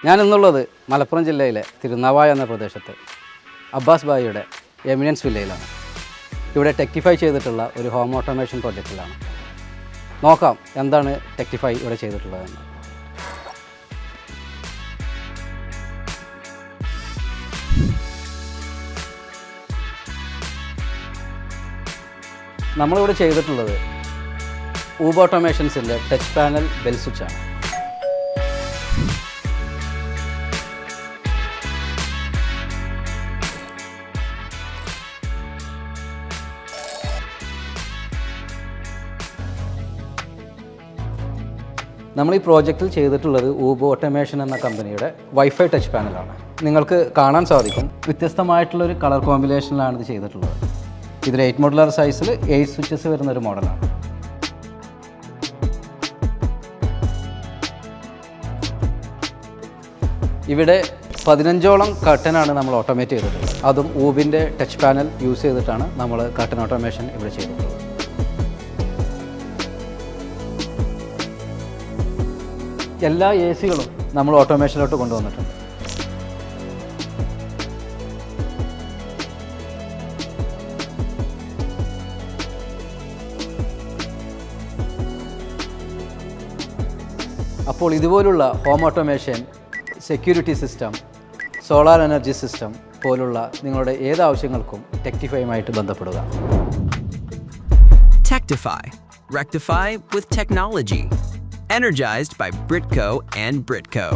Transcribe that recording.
ഞാനിന്നുള്ളത് മലപ്പുറം ജില്ലയിലെ തിരുനാവായ എന്ന പ്രദേശത്ത് അബ്ബാസ് ബായിയുടെ എമിനൻസ് വില്ലയിലാണ്. ഇവിടെ ടെക്ടിഫൈ ചെയ്തിട്ടുള്ള ഒരു ഹോം ഓട്ടോമേഷൻ പ്രോജക്റ്റിലാണ്. നോക്കാം എന്താണ് ടെക്ടിഫൈ ഇവിടെ ചെയ്തിട്ടുള്ളതെന്ന്. നമ്മളിവിടെ ചെയ്തിട്ടുള്ളത് ഊബ് ഓട്ടോമേഷൻസിൻ്റെ ടച്ച് പാനൽ ബെൽ സ്വിച്ചാണ്. നമ്മൾ ഈ പ്രോജക്റ്റിൽ ചെയ്തിട്ടുള്ളത് ഊബ് ഓട്ടോമേഷൻ എന്ന കമ്പനിയുടെ വൈഫൈ ടച്ച് പാനലാണ്. നിങ്ങൾക്ക് കാണാൻ സാധിക്കും വ്യത്യസ്തമായിട്ടുള്ളൊരു കളർ കോമ്പിനേഷനിലാണ് ഇത് ചെയ്തിട്ടുള്ളത്. ഇതിൽ 8 മോഡുലാർ സൈസിൽ 8 സ്വിച്ചസ് വരുന്നൊരു മോഡലാണ്. ഇവിടെ 15ഓളം കർട്ടനാണ് നമ്മൾ ഓട്ടോമേറ്റ് ചെയ്തിട്ടുള്ളത്. അതും ഊബിൻ്റെ ടച്ച് പാനൽ യൂസ് ചെയ്തിട്ടാണ് നമ്മൾ കർട്ടൻ ഓട്ടോമേഷൻ ഇവിടെ ചെയ്തിട്ടുള്ളത്. എല്ലാ AC-കളും നമ്മൾ ഓട്ടോമേഷനിലോട്ട് കൊണ്ടുവന്നിട്ടുണ്ട്. അപ്പോൾ ഇതുപോലുള്ള home automation, security system, solar energy system പോലുള്ള നിങ്ങളുടെ ഏത് ആവശ്യങ്ങൾക്കും ടെക്ടിഫൈയുമായിട്ട് ബന്ധപ്പെടുക. Tectify. Rectify with technology. Energized by Britco and Britco.